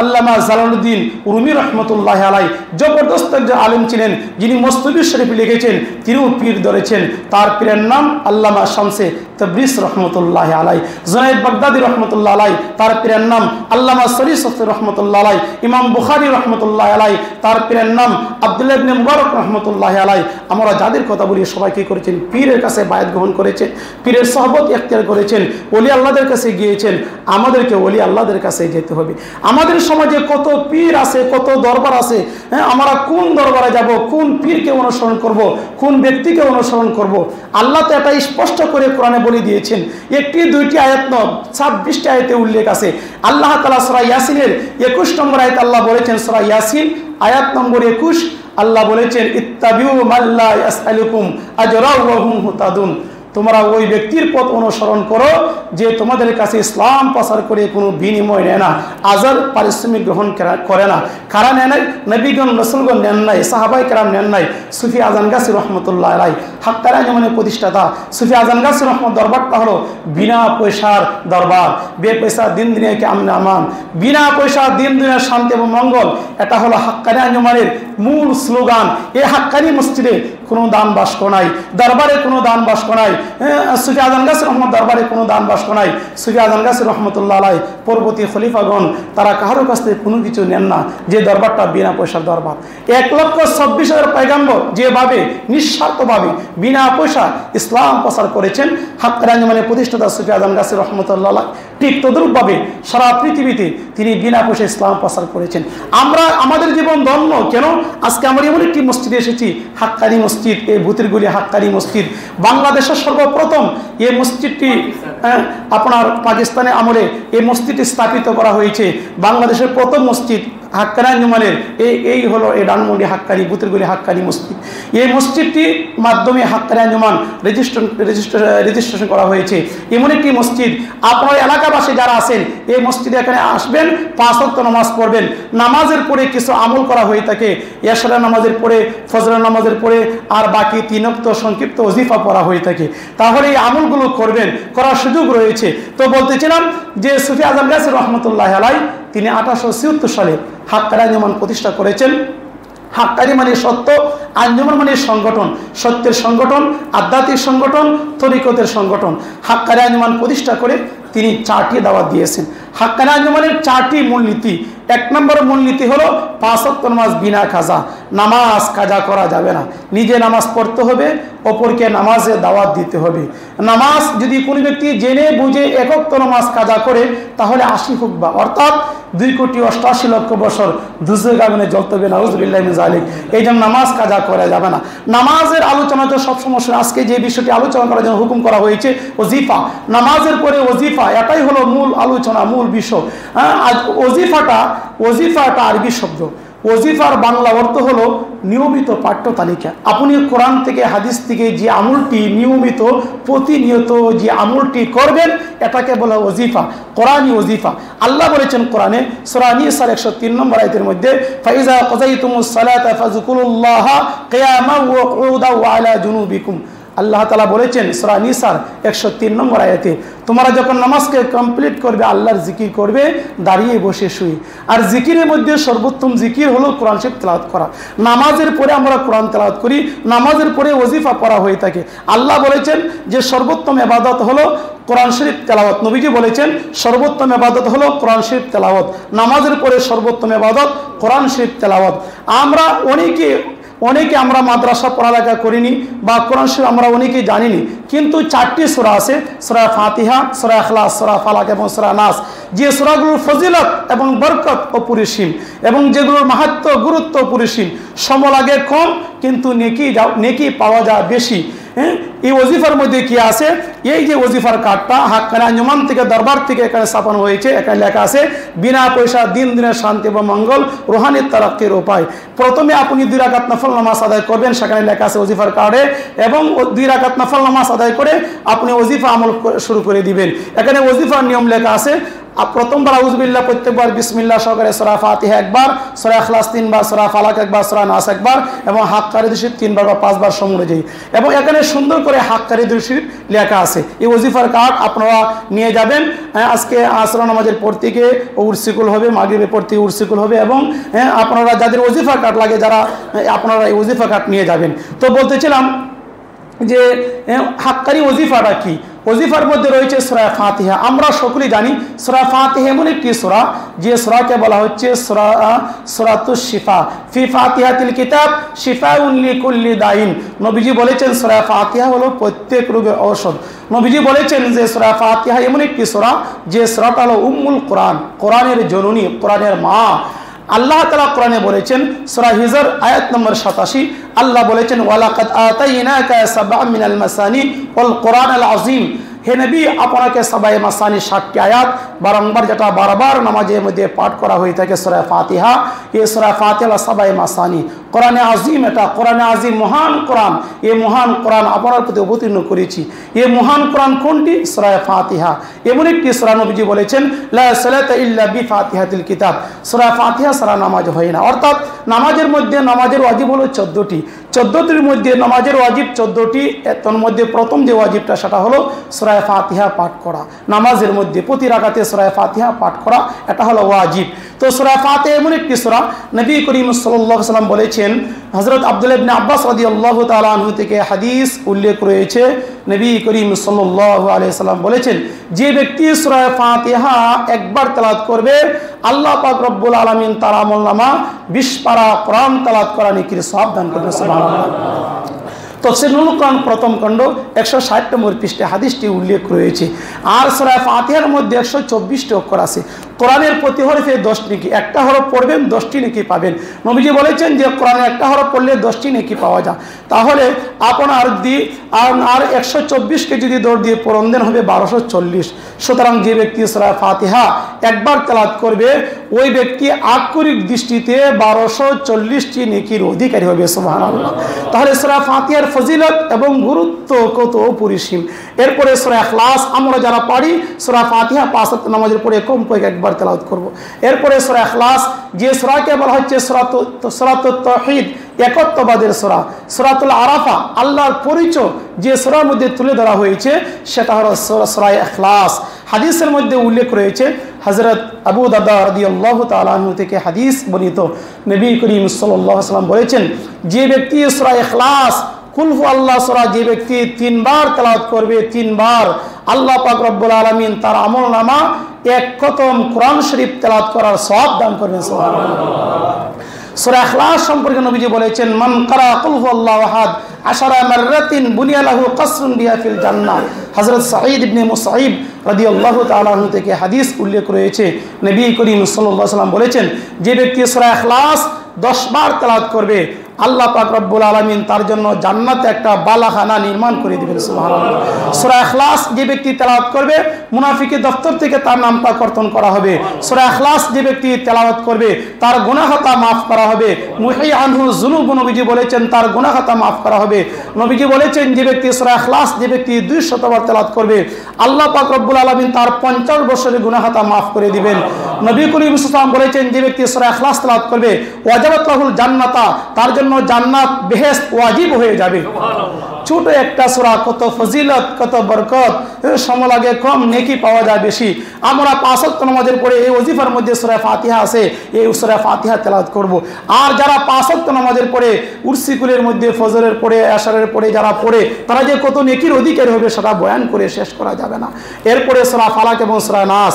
[SPEAKER 1] আল্লামা জালালউদ্দিন রুমি রহমতুল্লাহ আলাই জবরদস্ত একজন আলেম ছিলেন, যিনি মস্তবি শরীফ লিখেছেন, তিনিও পীর ধরেছেন। তার পীরের নাম আল্লামা শামসে তাবরিজ রহমতুল্লাহ আলাই। জুনাইদ বাগদাদি রহমতুল্লাহ আলাই, তার পীরের নাম আল্লামা সরিসফ রহমতুল্লাহ আলাই। ইমাম বুখারী রহমতুল্লাহ আলাই, তার পীরের নাম আব্দুল্লাহ ইবনে মুবারক রহমতুল্লাহ আলাই। আমরা যাদের কথা বলি সবাই কি করেছেন? পীরের কাছে বায়াত গ্রহণ করেছেন, পীরের সহবত ইখতিয়ার করেছেন, ওলি আল্লাহদের কাছে গিয়েছেন। আমাদেরকে ওলি আল্লাহদের কাছে যেতে হবে। আমাদের সমাজে কত পীর আছে, কত দরবার আছে, হ্যাঁ, আমরা কোন দরবারে যাব, কোন পীরকে অনুসরণ করব, কোন ব্যক্তিকে অনুসরণ করব? আল্লাহ তো এটা স্পষ্ট করে কোরআনে বলে দিয়েছেন। 1-2টি আয়াত নয়, 26টি আয়াতে উল্লেখ আছে। আল্লাহ তাআলা সূরা ইয়াসিনের 21 নম্বর আয়াত আল্লাহ বলেছেন, সূরা ইয়াসিন আয়াত নম্বর 21 আল্লাহ বলেছেন, ইত্তাবিউ মাল্লা ইয়াসআলুকুম আজরা ওয়া হুম মুহতাদুন। তোমরা ওই ব্যক্তির পথ অনুসরণ করো যে তোমাদের কাছে ইসলাম প্রচার করে কোনো বিনিময় নেয় না, আজার পারিশ্রমিক গ্রহণ করে না। কারা নেয় নাই? নবীগণ রাসূলগণ নেন নাই, সাহাবায়ে কেরাম নেন নাই। সুফি আজান গাছি রহমতুল্লাহ আলাইহি হাক্কানি আঞ্জুমানের প্রতিষ্ঠাতা সুফি আজান গাছি রহমত দরবারটা হলো বিনা পয়সার দরবার। বে পয়সা দিন দুনিয়াকে আমনে আমান, বিনা পয়সা দিন দুনিয়ার শান্তি এবং মঙ্গল, এটা হলো হাক্কানি আঞ্জুমানের মূল স্লোগান। এই হাক্কানি মসজিদে কোনো দান বাস্ক নাই, দরবারে কোনো দান বাস্ক নাই। সুফি আজান গাছি রহমত দরবারে কোনো দান বাস্ক নাই। সুফি আজান গাছি রহমতুল্লাহ আলাইহি পরবর্তী খলিফাগণ তারা কারো কাছ থেকে কোনো কিছু নেন না, যে দরবারটা বিনা পয়সার দরবার। 1,26,000 পয়গম্বর যেভাবে নিঃস্বার্থভাবে বিনা পয়সা ইসলাম প্রচার করেছেন, হাক্কানি আঞ্জুমানের প্রতিষ্ঠাতা সুফি আজান গাছি রহমতুল্লাহ আলাইহি ঠিক তদ্রূপভাবে সারা পৃথিবীতে তিনি বিনা পয়সা ইসলাম প্রচার করেছেন। আমাদের জীবন ধন্য কেন? আজকে আমরা এমন একটি মসজিদে এসেছি, হাক্কানি মসজিদ, এই ভূতেরগুলি হাক্কানি মসজিদ। বাংলাদেশের সর্বপ্রথম এই মসজিদটি আপনার পাকিস্তানের আমলে এই মসজিদটি স্থাপিত করা হয়েছে। বাংলাদেশের প্রথম মসজিদ হাক্কানি আঞ্জুমানের এই হলো এই ডানমন্ডি হাক্কানি বুতেরগুলি হাক্কানি মসজিদ। এই মসজিদটির মাধ্যমে হাক্কানি আঞ্জুমান রেজিস্ট্রেশন করা হয়েছে। এমন একটি মসজিদ, আপনার এলাকাবাসী যারা আছেন এই মসজিদে এখানে আসবেন, 5 ওয়াক্ত নামাজ পড়বেন। নামাজের পরে কিছু আমল করা হয়ে থাকে, এশারের নামাজের পরে, ফজরের নামাজের পরে, আর বাকি 3 ওয়াক্ত সংক্ষিপ্ত ওজিফা পড়া হয়ে থাকে। তাহলে এই আমলগুলো করবেন, করার সুযোগ রয়েছে। তো বলতেছিলাম যে সুফি আজম গাজী রহমতুল্লাহ আলাইহি তিনি 1876 সালে হাক্কানি আঞ্জুমান প্রতিষ্ঠা করেছেন। হাক্কানি মানে সত্য, আঞ্জুমান মানে সংগঠন, সত্যের সংগঠন, আধ্যাত্মিক সংগঠন, তরিকতের সংগঠন। হাক্কানি আঞ্জুমান প্রতিষ্ঠা করে তিনি 4টি দাওয়াত দিয়েছেন। হাক্কানি আঞ্জুমানের 4টি মূলনীতি। 1 নম্বর মূলনীতি হলো 5 ওয়াক্ত নামাজ বিনা কাজা। নামাজ কাজা করা যাবে না, নিজে নামাজ পড়তে হবে, অপরকে নামাজে দাওয়াত দিতে হবে। নামাজ যদি কোনো ব্যক্তি জেনে বুঝে 1 ওয়াক্ত নামাজ কাজা করে তাহলে 80 হুকবা অর্থাৎ 2,88,00,000 বছর দুজক আগুনে জ্বলতে হবে, নাউযুবিল্লাহি মিন যালিক। এই জন্য নামাজ কাজা করা যাবে না। নামাজের আলোচনা তো সবসময় আজকে যে বিষয়টি আলোচনা করার জন্য হুকুম করা হয়েছে ওজিফা, নামাজের পরে ওজিফা, এটাই হলো মূল আলোচনা, মূল বিষয়। আজ ওজিফাটা আরবি শব্দ। ওজিফার বাংলা অর্থ হলো নিয়মিত পাঠ্য তালিকা। আপনি কোরআন থেকে হাদিস থেকে যে আমলটি নিয়মিত প্রতিনিয়ত যে আমলটি করবেন এটাকে বলা ওজিফা, কোরআনী ওজিফা। আল্লাহ বলেছেন কোরআনে সূরা নিসার 103 নম্বর আয়াতের মধ্যে, ফাইজা কাযাইতুমুস সালাতা ফাযকুরুল্লাহা কিয়ামান ওয়া কুউদান ওয়া আলা জুনুবিকুম। আল্লাহ তাআলা বলেছেন সূরা নিসার 103 নম্বর আয়াতে, তোমরা যখন নামাজকে কমপ্লিট করবে আল্লাহর জিকির করবে দাঁড়িয়ে বসে শুয়ে। আর জিকিরের মধ্যে সর্বোত্তম জিকির হলো কোরআন শরীফ তেলাওয়াত করা। নামাজের পরে আমরা কোরআন তেলাওয়াত করি, নামাজের পরে ওজিফা পড়া হয়ে থাকে। আল্লাহ বলেছেন যে সর্বোত্তম ইবাদত হলো কোরআন শরীফ তেলাওয়াত। নবীজি বলেছেন সর্বোত্তম ইবাদত হলো কোরআন শরীফ তেলাওয়াত। নামাজের পরে সর্বোত্তম ইবাদত কোরআন শরীফ তেলাওয়াত। আমরা অনেকে আমরা মাদ্রাসা পড়ালেখা করিনি বা কোরআন শরীফ আমরা অনেকেই জানিনি, কিন্তু 4টি সূরা আছে, সূরা ফাতিহা, সূরা ইখলাস, সূরা ফালাক এবং সূরা নাস, যে সূরাগুলোর ফজিলত এবং বরকত অপরিসীম এবং যেগুলোর মাহাত্ম্য গুরুত্ব অপরিসীম। সময় লাগে কম কিন্তু নেকি পাওয়া যায় বেশি। এই ওজিফার মধ্যে কি আছে? এই যে ওজিফার কার্ডটা হাক্কানি আঞ্জুমান থেকে দরবার থেকে এখানে স্থাপন হয়েছে, এখানে লেখা আছে বিনা পয়সা দিন দিনের শান্তি এবং মঙ্গল, রুহানি তারাক্কির উপায়। প্রথমে আপনি 2 রাকাত নফল নামাজ আদায় করবেন, সেখানে লেখা আছে ওজিফার কার্ডে, এবং 2 রাকাত নফল নামাজ আদায় করে আপনি ওজিফা আমল শুরু করে দিবেন। এখানে ওজিফার নিয়ম লেখা আছে। প্রথমবার আউযুবিল্লাহ, প্রত্যেকবার বিসমিল্লাহ সহকারে সূরা ফাতিহা একবার, সূরা ইখলাস 3 বার, সূরা ফালাক একবার, সূরা নাস একবার, এবং হাক্কানি শরীফ 3 বার বা 5 বার সমনুযায়ী। এবং এখানে সুন্দর করে হাক্কানি শরীফ লেখা আছে। এই ওজিফার কার্ড আপনারা নিয়ে যাবেন। আজকে আসর নামাজের পর থেকে উরসিকুল হবে, মাগরিবের পর থেকে উরসিকুল হবে, এবং আপনারা যাদের ওজিফার কার্ড লাগে যারা আপনারা এই ওজিফা কার্ড নিয়ে যাবেন। তো বলতেছিলাম যে হাক্কানি ওজিফাটা কি? ওজিফার মধ্যে রয়েছে সূরা ফাতিহা। আমরা সকলেই জানি সূরা ফাতিহা এমন একটি সূরা যে সূরাকে বলা হচ্ছে সূরাতুশ শিফা। ফি ফাতিহাতিল কিতাব শিফাউন লিকুল্লি দাইন। নবীজি বলেছেন সূরা ফাতিহা হলো প্রত্যেক রোগের ঔষধ। নবীজি বলেছেন যে সূরা ফাতিহা এমন একটি সূরা যে সূরাটা হলো উম্মুল কোরআন, কোরআনের জননী, কোরআনের মা। আল্লাহ তাআলা কোরআনে বলেছেন সূরা হিজর আয়াত নম্বর 87, আল্লাহ বলেছেন ওয়ালাকাদ আতাইনাকা সাবআম মিনাল মাসানি ওয়াল কোরআনাল আযীম। হে নবী, আপনাকে সবাই মাসানি 60টি আয়াত বারংবার, যেটা বারবার নামাজের মধ্যে পাঠ করা হয়ে থাকে সূরা ফাতিহা। এই সূরা ফাতিহা সবাই মাসানি, কোরআনে আযীম। এটা কোরআনে আযীম, মহান কোরআন। এই মহান কোরআন আপনার প্রতি অবতীর্ণ করেছি। এই মহান কোরআন কোনটি? সূরা ফাতিহা। এমন একটি সূরা নবীজি বলেছেন লা সালাতা ইল্লা বিফাতিহাতিল কিতাব। সূরা ফাতিহা ছাড়া নামাজ হয় না। অর্থাৎ নামাজের মধ্যে নামাজের ওয়াজিব হলো 14টি। 14টির মধ্যে নামাজের ওয়াজিব 14টি। এর মধ্যে প্রথম যে ওয়াজিবটা সেটা হলো সূরা ফাতিহা পাঠ করা। নামাজের মধ্যে প্রতি রাকাতে সূরা ফাতিহা পাঠ করা, এটা হলো ওয়াজিব। তো সূরা ফাতিহা এমন একটি সূরা, নবী করিম সাল্লাল্লাহু আলাইহি ওয়াসাল্লাম বলেছেন, হযরত আব্দুল্লাহ ইবনে আব্বাস রাদিয়াল্লাহু তাআলা আনহু থেকে হাদিস উল্লেখ রয়েছে, নবী করিম সাল্লাল্লাহু আলাইহি ওয়াসাল্লাম বলেছেন, যে ব্যক্তি সূরা ফাতিহা একবার তেলাওয়াত করবে আল্লাহ পাক রব্বুল আলামিন তার আমলনামা 20 পারা কোরআন তেলাওয়াত করা নেকির সওয়াব দান করবেন। সুবহানাল্লাহ। তাফসীরুল কোরআন প্রথম খণ্ড 160 নম্বর পৃষ্ঠাে হাদিসটি উল্লেখ রয়েছে। আর সূরা ফাতিহার মধ্যে 124টি অক্ষর আছে। কোরআনের প্রতি হরফে 10 নেকি, একটা হরফ পড়বেন 10টি নেকি পাবেন। নবীজি বলেছেন যে কোরআনে একটা হরফ পড়লে 10টি নেকি পাওয়া যায়। তাহলে আপনার আর 124কে যদি দৌড় দিয়ে পূরণ দেন হবে 1240। সুতরাং যে ব্যক্তি সূরা ফাতিহা একবার তেলাওয়াত করবে ওই ব্যক্তি আক্ষরিক দৃষ্টিতে 1240টি নেকির অধিকারী হবে। সুবহানাল্লাহ। তাহলে সূরা ফাতিহার ফজিলত এবং গুরুত্ব কত অপরিসীম। এরপরে সূরা ইখলাস আমরা যারা পারি সূরা ফাতিহা 5 ওয়াক্ত নামাজের পরে কমপক্ষে একবার তেলাওয়াত করব। এরপরে সূরা ইখলাস যে সূরাকে বলা হচ্ছে সূরাতুত তাওহীদ, একত্ববাদের সূরা, সূরাতুল আরাফা, আল্লাহর পরিচয় যে সূরার মধ্যে তুলে ধরা হয়েছে সেটা হলো সূরা ইখলাস। হাদিসের মধ্যে উল্লেখ রয়েছে, হযরত আবু দারদা রাদিয়াল্লাহু তাআলা আনহু থেকে হাদিস বর্ণিত, নবী করিম সাল্লাল্লাহু আলাইহি ওয়াসাল্লাম বলেছেন যে ব্যক্তি সূরা ইখলাস কুল হু আল্লাহ সূরা যে ব্যক্তি 3 বার তেলাওয়াত করবে, 3 বার, আল্লাহ পাক রব্বুল আলামিন তার আমলনামা 1 খতম কোরআন শরীফ তেলাওয়াত করার সওয়াব দান করবেন। সুবহানাল্লাহ। সূরা ইখলাস সম্পর্কে নবীজি বলেছেন, মান কারা কুল হু আল্লাহু আহাদ 10 মাররাতিন বুনিয়া লাহু কসরুন বিহা ফিল জান্নাহ। হযরত সাঈদ ইবনে মুসাইব রাদিয়াল্লাহু তাআলা আনহু থেকে হাদিস উল্লেখ রয়েছে, নবী করিম সাল্লাল্লাহু আলাইহি ওয়াসাল্লাম বলেছেন যে ব্যক্তি সূরা ইখলাস 10 বার তেলাওয়াত করবে আল্লাহ পাক রব্বুল আলামিন তার জন্য জান্নাতে একটা বালাখানা নির্মাণ করে দিবেন। সুবহানাল্লাহ। সূরা ইখলাস যে ব্যক্তি তেলাওয়াত করবে মুনাফিকের দফতর থেকে তার নামটা কর্তন করা হবে। সূরা ইখলাস যে ব্যক্তি তেলাওয়াত করবে তার গুনাহ খাতা মাফ করা হবে। মুহি আনহু যুনুব, নবীজি বলেছেন তার গুনাহ খাতা মাফ করা হবে। নবীজি বলেছেন যে ব্যক্তি সূরা ইখলাস যে ব্যক্তি 200 বার তেলাওয়াত করবে আল্লাহ পাক রব্বুল আলামিন তার 50 বছরের গুনাহ খাতা মাফ করে দিবেন। নবী করিম সাল্লাল্লাহু আলাইহি ওয়াসাল্লাম বলেছেন যে ব্যক্তি সূরা ইখলাস তেলাওয়াত করবে ওয়াজাবাত লাহুল জান্নাতা, তার জন্য জান্নাত বেহেশত ওয়াজিব হয়ে যাবে। ছোট একটা সূরা, কত ফজিলত, কত বরকত, সময় লাগে কম, নেকি পাওয়া যায় বেশি। আমরা 5 ওয়াক্ত নামাজের পরে এই ওজিফার মধ্যে সূরা ফাতিহা আছে, এই সূরা ফাতিহা তেলাওয়াত করব। আর যারা 5 ওয়াক্ত নামাজের পরে উরসিকুলের মধ্যে ফজরের পরে আসরের পরে যারা পড়ে তারা যে কত নেকির অধিকারী হবে সেটা বয়ান করে শেষ করা যাবে না। এরপরে সূরা ফালাক এবং সূরা নাস,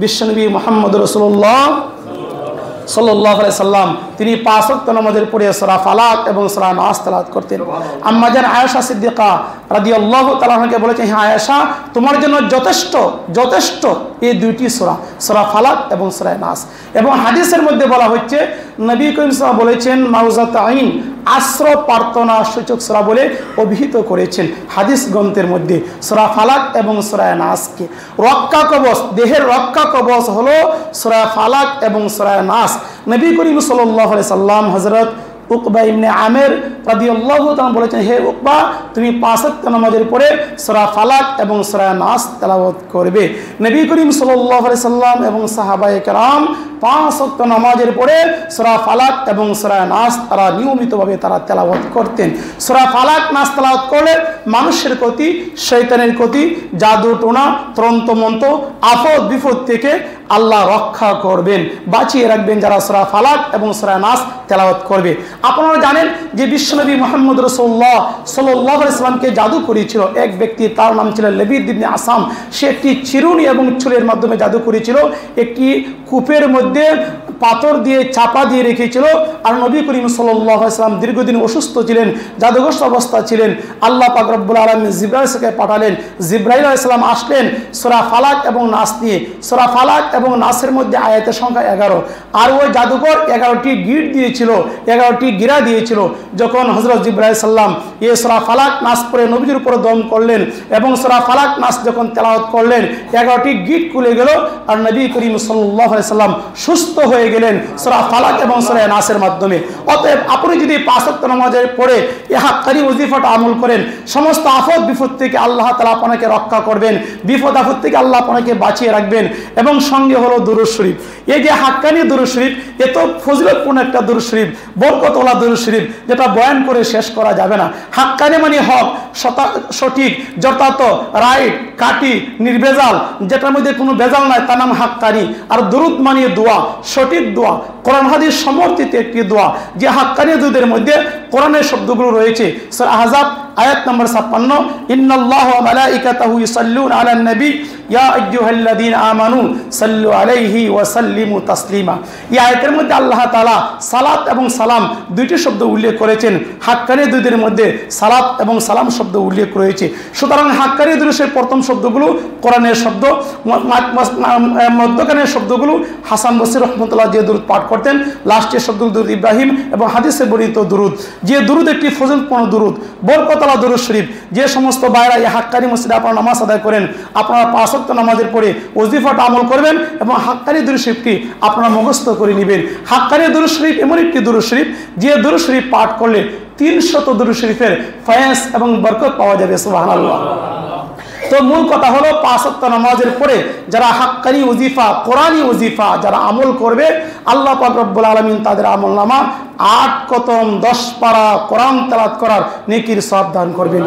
[SPEAKER 1] বিশ্বনবী মুহাম্মদ রাসূলুল্লাহ সাল্লাল্লাহু আলাইহি সাল্লাম তিনি 5 ওয়াক্ত নামাজের পরে সূরা ফালাক এবং সূরা নাস তেলাওয়াত করতেন। আম্মা জান আয়েশা সিদ্দিকা রাদিয়াল্লাহু তাআলা আনহাকে বলেছেন, হে আয়েশা তোমার জন্য যথেষ্ট এই দুইটি সূরা, সূরা ফালাক এবং সূরা নাস। এবং হাদিসের মধ্যে বলা হচ্ছে নবী করিম সাল্লাল্লাহু আলাইহি ওয়াসাল্লাম বলেছেন মাউজাতাইন, আশ্রয় প্রার্থনা সূচক সূরা বলে অভিহিত করেছেন হাদিস গ্রন্থের মধ্যে সূরা ফালাক এবং সূরা নাসকে। রক্ষা কবচ, দেহের রক্ষা কবচ হলো সূরা ফালাক এবং সূরা নাস। নবী করিম সাল্লাল্লাহু আলাইহি সাল্লাম হযরত উকবা ইবনে আমের রাদিয়াল্লাহু তাআলা বলেছেন, হে উকবা তুমি 5 ওয়াক্ত নামাজের পরে সূরা ফালাক এবং সূরা নাস তেলাওয়াত করবে। নবী করিম সাল্লাল্লাহু আলাইহি সাল্লাম এবং সাহাবায়ে কেরাম 5 ওয়াক্ত নামাজের পরে সূরা ফালাক এবং সূরা নাস তারা নিয়মিতভাবে তারা তেলাওয়াত করতেন। সূরা ফালাক নাস তেলাওয়াত করলে মানুষের ক্ষতি, শয়তানের ক্ষতি, জাদু টোনা, তন্ত্রমন্ত্র, আফত বিপদ থেকে আল্লাহ রক্ষা করবেন, বাঁচিয়ে রাখবেন যারা সূরা ফালাক এবং সূরা নাস তেলাওয়াত করবে। আপনারা জানেন যে বিশ্বনবী মুহাম্মদ রাসূলুল্লাহ সাল্লাল্লাহু আলাইহি ওয়াসাল্লামকে জাদু করেছিল এক ব্যক্তি, তার নাম ছিল লবিদ ইবনে আসাম। সে একটি চিরুনি এবং চুলের মাধ্যমে জাদু করেছিল, একটি কূপের মধ্যে পাথর দিয়ে চাপা দিয়ে রেখেছিল। আর নবী করিম সাল্লাল্লাহু আলাইহি ওয়াসাল্লাম দীর্ঘদিন অসুস্থ ছিলেন, জাদুগ্রস্ত অবস্থা ছিলেন। আল্লাহ পাক রব্বুল আলামিন জিবরাইলকে পাঠালেন। জিবরাইল আলাইহিস সালাম আসলেন সূরা ফালাক এবং নাস নিয়ে। সূরা ফালাক এবং নাসের মধ্যে আয়াতের সংখ্যা 11। আর ওই জাদুকর 11টি গিট দিয়েছিল, 11টি গিরা দিয়েছিল। যখন হযরত জিবরাইল সাল্লাম এই সূরা ফালাক নাস পড়ে নবীজির উপর দম করলেন এবং সূরা ফালাক নাস যখন তেলাওয়াত করলেন 11টি গিট খুলে গেল আর নবী করিম সাল্লাল্লাহু আলাইহি সাল্লাম সুস্থ হয়ে গেলেন সূরা ফালাক এবং সূরা নাসের মাধ্যমে। অতএব আপনি যদি 5 ওয়াক্ত নামাজের পড়ে এই হাক্কানি ওজিফাটা আমল করেন, সমস্ত আফত বিপদ থেকে আল্লাহ তাআলা আপনাকে রক্ষা করবেন, বিপদ আপদ থেকে আল্লাহ আপনাকে বাঁচিয়ে রাখবেন। এবং সঙ্গে হলো দুরূদ শরীফ। এই যে হাক্কানি দুরূদ শরীফ এত ফজিলতপূর্ণ একটা দুরূদ শরীফ, বরকতওয়ালা দুরূদ শরীফ যেটা বয়ান করে শেষ করা যাবে না। হাক্কানি মানে হক, সঠিক, যথার্থ, রাইট, কাটি, নির্ভেজাল, যেটার মধ্যে কোনো ভেজাল নাই তার নাম হাক্কানি। আর দুরূদ মানে দোয়া, সঠিক দোয়া, কোরআন হাদিস সমর্থিত একটি দোয়া, যে হাক্কানি দুরূদের মধ্যে কোরআনের শব্দগুলো রয়েছে। সূরা আহজাব আয়াত নম্বর 56, ইন্নাল্লাহা ওয়া মালাইকাতাহু ইউসাল্লুনা আলান নবী ইয়া আইয়ুহাল্লাযীনা আমানু সাল্লু আলাইহি ওয়া সাল্লিমু তাসলিমা। এই আয়াতের মধ্যে আল্লাহ তাআলা সালাত এবং সালাম দুইটি শব্দ উল্লেখ করেছেন। হাক্কানি দুইদের মধ্যে সালাত এবং সালাম শব্দ উল্লেখ রয়েছে। সুতরাং হাক্কানি দুরুদের প্রথম শব্দগুলো কোরআনের শব্দ, মধ্যখানের শব্দগুলো হাসান বসরি রহমতুল্লাহ যে দুরুদ পাঠ করতেন, লাস্টের শব্দগুলো দুরুদ ইব্রাহিম এবং হাদিসে বর্ণিত দুরুদ। যে দুরুদ একটি ফজিলতপূর্ণ দুরুদ, বরকতওয়ালা দুরুদ শরীফ। যে সমস্ত ভাইরা এই হাক্কানি মসজিদে আপনারা নামাজ আদায় করেন, আপনারা 5 ওয়াক্ত নামাজের পরে ওজিফাটা আমল করবেন এবং হাক্কানি দুরুদ শরীফটি আপনারা মুখস্থ করে নেবেন। হাক্কানি দুরুদ শরীফ এমন একটি দুরুদ শরীফ যে দুরুদ শরীফ পাঠ করলে 300 দুরুদ শরীফের ফয়েজ এবং বরকত পাওয়া যাবে। সুবহানাল্লাহ। তো মূল কথা হলো 5 ওয়াক্ত নামাজের পরে যারা হাক্কানি ওজিফা, কোরআনি ওজিফা যারা আমল করবে, আল্লাহ পাক রব্বুল আলামিন তাদের আমলনামা 8 খতম 10 পারা কোরআন তেলাওয়াত করার নেকির সওয়াব দান করবেন।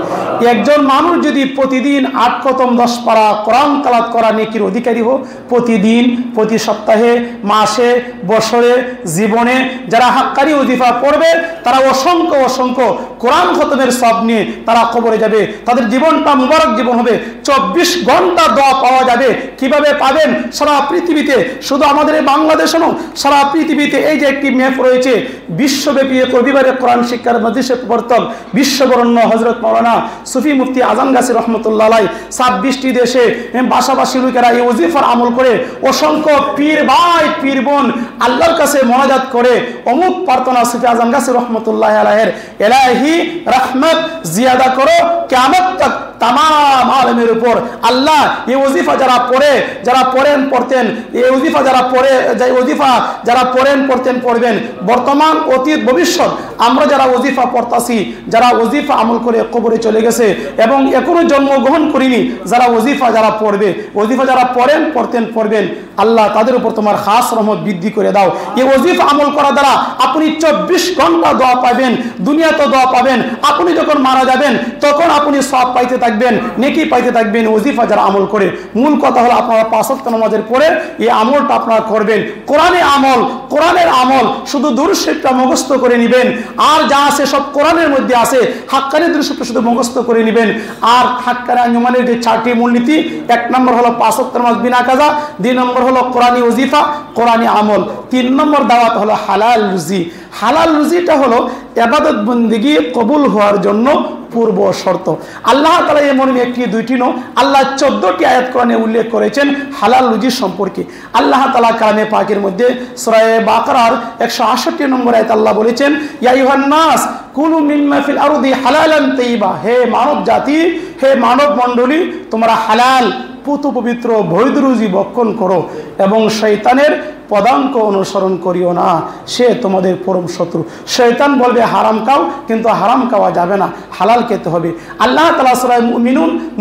[SPEAKER 1] একজন মানুষ যদি প্রতিদিন 8 খতম 10 পারা কোরআন তেলাওয়াত করার নেকির অধিকারী হোক, প্রতিদিন, প্রতি সপ্তাহে, মাসে, বছরে, জীবনে যারা হাক্কানি ওজিফা পড়বে তারা অসংখ্য অসংখ্য কোরআন খতমের সওয়াব নিয়ে তারা কবরে যাবে। তাদের জীবনটা মুবারক জীবন হবে। 24 ঘন্টা দোয়া পাওয়া যাবে। কিভাবে পাবেন? সারা পৃথিবীতে, শুধু আমাদের এই বাংলাদেশে নয়, সারা পৃথিবীতে এই যে একটি ম্যাপ রয়েছে, বিশ্বব্যাপী রবিবারের কোরআন শিক্ষার মজলিসে প্রবর্তক বিশ্ববরণ্য হযরত মাওলানা সুফি মুফতি আজম গাছী রহমতুল্লাহ আলাইহি 26টি দেশে বাসাবাসী লোকেরা এই ওজিফার আমল করে অসংখ্য পীর ভাই পীর বোন আল্লাহর কাছে মোনাজাত করে অমুক প্রার্থনা সুফি আজম গাছী রহমতুল্লাহ আলাইহির ইলাহি রহমত জিয়াদা করো কিয়ামত তক तमाम आलमेर ऊपर আল্লাহ এই ওজিফা যারা পড়ে, যারা পড়েন পড়তেন, এই ওজিফা যারা পড়ে, ওজিফা যারা পড়েন পড়তেন পড়বেন, বর্তমান অতীত ভবিষ্যৎ আমরা যারা ওজিফা পড়তাছি, যারা ওজিফা আমল করে কবরে চলে গেছে এবং এখনো জন্মগ্রহণ করিনি, যারা ওজিফা যারা পড়বে, ওজিফা যারা পড়েন পড়তেন পড়বেন, আল্লাহ তাদের উপর তোমার খাস রহমত বৃদ্ধি করে দাও। এই ওজিফা আমল করা দ্বারা আপনি 24 ঘন্টা দোয়া পাবেন, দুনিয়াতে দোয়া পাবেন। আপনি যখন মারা যাবেন তখন আপনি সওয়াব পাইতে থাকবেন, নেকি পাইতে থাকবেন ওজিফা যারা আমল করে। মূল কথা হলো আপনারা 5 ওয়াক্ত নামাজের পরে এই আমলটা আপনারা করবেন। কোরআনের আমল, কোরআনের আমল শুধু দুরূদ শরীফটা মুখস্থ করে নেবেন, আর যা আছে সব কোরআনের মধ্যে আছে। হাক্কানি দুরূদ শরীফটা শুধু মুখস্থ করে নেবেন। আর হাক্কানি আঞ্জুমানের যে 4টি মূলনীতি, 1 নম্বর হলো 5 ওয়াক্ত নামাজ বিনা কাজা, 2 নম্বর হলো কোরআনি ওজিফা, কোরআনি আমল, 3 নম্বর দাওয়াত হলো হালাল রুজি। হালাল রুজিটা হলো ইবাদত বন্দেগী কবুল হওয়ার জন্য পূর্ব শর্ত। আল্লাহ তাআলা এমন একটি দুইটি নয়, আল্লাহ 14টি আয়াত কোরআনে উল্লেখ করেছেন হালাল রুজি সম্পর্কে। আল্লাহ তাআলা কালামে পাকের মধ্যে সূরা বাকারার 168 নম্বর আয়াত আল্লাহ বলেছেন, ইয়া আইয়ুহান নাস কুলু মিম্মা ফিল আরদি হালালান তাইয়্যিবা। হে মানব জাতি, হে মানব মণ্ডলী, তোমরা হালাল পুত পবিত্র বৈধ রুজি ভক্ষণ করো এবং শয়তানের পদাঙ্ক অনুসরণ করিও না, সে তোমাদের পরম শত্রু। শয়তান বলবে হারাম খাও, কিন্তু হারাম খাওয়া যাবে না, হালাল খেতে হবে। আল্লাহ তাআলা সূরা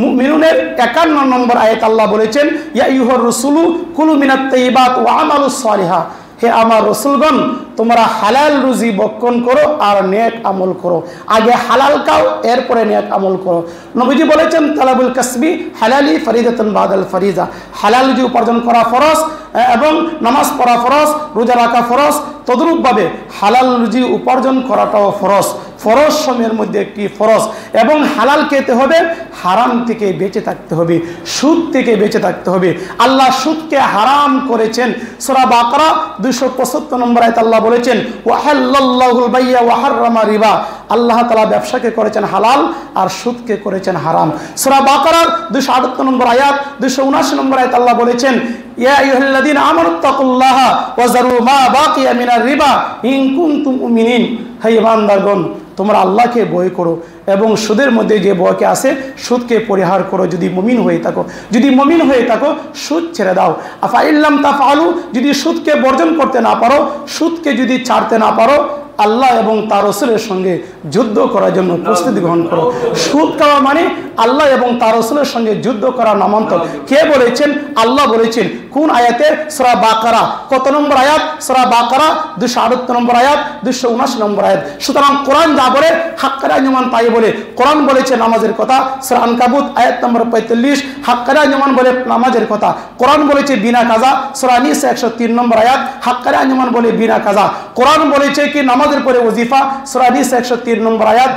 [SPEAKER 1] মুমিনুনের 51 নম্বর আয়াত আল্লাহ বলেছেন, ইয়া আইয়ুহার রাসূলু কুলু মিনাত তাইয়্যিবাত ওয়া আমালুস সালিহা। হে আমার রাসূলগণ, তোমরা হালাল রুজি ভক্ষণ করো আর নেক আমল করো। আগে হালাল খাও, এরপরে নেক আমল করো। নবীজি বলেছেন, তালাবুল কাসবি হালালি ফরিদাতুন বাদাল ফরিজা। হালাল রুজি উপার্জন করা ফরজ এবং নামাজ পড়া ফরজ, রোজা রাখা ফরজ, তদ্রূপভাবে হালাল রুজি উপার্জন করাটাও ফরজ। ফরজ সময়ের মধ্যে একটি ফরজ। এবং হালাল খেতে হবে, হারাম থেকে বেঁচে থাকতে হবে, সুদ থেকে বেঁচে থাকতে হবে। আল্লাহ সুদকে হারাম করেছেন। সূরা বাকারা 275 নম্বর আয়াত আল্লাহ বলেছেন, ওয়াহাল্লাল্লাহুল বাইয়া ওয়া হাররামা রিবা। আল্লাহ তাআলা ব্যবসাকে করেছেন হালাল আর সুদকে করেছেন হারাম। সূরা বাকারার 278 নম্বর আয়াত, 279 নম্বর আয়াত আল্লাহ বলেছেন, ইয়া আইয়ুহাল্লাযীনা আমানুত্তাকুল্লাহা ওয়া যারু মা বাকিয়া মিনার রিবা ইন কুনতুম মুমিনিন। হে ঈমানদারগণ, তোমরা আল্লাহকে ভয় করো এবং সুদের মধ্যে যে ভয়কে আছে সুদকে পরিহার করো। যদি মুমিন হয়ে থাকো, যদি মুমিন হয়ে থাকো, সুদ ছেড়ে দাও। আফা ইল্লাম তাফআলু, যদি সুদকে বর্জন করতে না পারো, সুদকে যদি ছাড়তে না পারো, আল্লাহ এবং তার রাসূলের সঙ্গে যুদ্ধ করার জন্য প্রস্তুতি গ্রহণ করো। সুদ খাওয়া মানে আল্লাহ এবং তার রাসূলের সঙ্গে যুদ্ধ করার নামান্তর। কে বলেছেন? আল্লাহ বলেছেন। কোন আয়াতে? সূরা বাকারা। কত নম্বর আয়াত? সূরা বাকারা 278 নম্বর আয়াত, 279 নম্বর আয়াত। সুতরাং কোরআন যা বলে হাক্কানি আঞ্জুমান তাই বলে। কোরআন বলেছে নামাজের কথা, সূরা আনকাবুত আয়াত নম্বর 45, হাক্কানি আঞ্জুমান বলে নামাজের কথা। কোরআন বলেছে বিনা কাজা, সূরা নিসা 103 নম্বর আয়াত, হাক্কানি আঞ্জুমান বলে বিনা কাজা। কোরআন বলেছে কি নামাজ নামাজের পরে ওজিফা, সূরা হাদিস 103 নম্বর আয়াত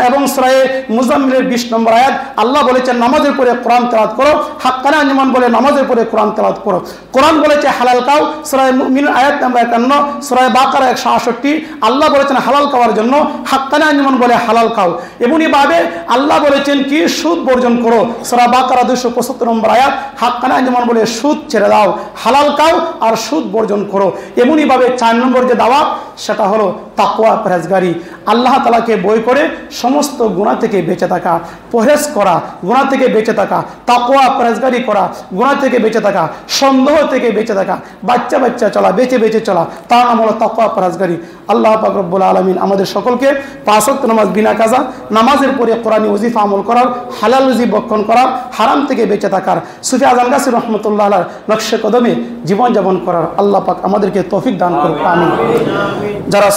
[SPEAKER 1] এবং সূরা মুজাম্মিলের 20 নম্বর আয়াত আল্লাহ বলেছেন নামাজের পরে কোরআন তেলাওয়াত করো। হাক্কানি আঞ্জুমান বলে নামাজের পরে কোরআন তেলাওয়াত করো। কোরআন বলেছে হালাল খাও, সূরা মুমিন আয়াত নম্বর 51, সূরা বাকারা 168 আল্লাহ বলেছেন হালাল খাওয়ার জন্য, হাক্কানি আঞ্জুমান বলে হালাল খাও। এমনি ভাবে আল্লাহ বলেছেন কি সুদ বর্জন করো, সূরা বাকারা 275 নম্বর আয়াত, হাক্কানি আঞ্জুমান বলে সুদ ছেড়ে দাও, হালাল খাও আর সুদ বর্জন করো। এমনি ভাবে 4 নম্বর যে দাওয়াত সেটা হলো তাকওয়া, পরহেজগারি, আল্লাহ তাআলাকে ভয় করে সমস্ত গুনাহ থেকে বেঁচে থাকা, পরহেজ করা, গুনাহ থেকে বেঁচে থাকা, তাকওয়া পরহেজগারি করা, গুনাহ থেকে বেঁচে থাকা, সন্দেহ থেকে বেঁচে থাকা, বাচ্চা বাচ্চা চলা, বেঁচে বেঁচে চলা, তার নাম হলো তাকওয়া পরহেজগারি। আল্লাহ পাক রব্বুল আলামিন আমাদের সকলকে 5 ওয়াক্ত নামাজ বিনা কাজা, নামাজের পরে কোরআনি ওজিফা আমল করার, হালাল রুজি ভক্ষণ করার, হারাম থেকে বেঁচে থাকার, সুফি আজম গাছী রহমতুল্লাহ আলাইহির নকশে কদমে জীবনযাপন করার আল্লাহ পাক আমাদেরকে তৌফিক দান করুন। আমিন। যারা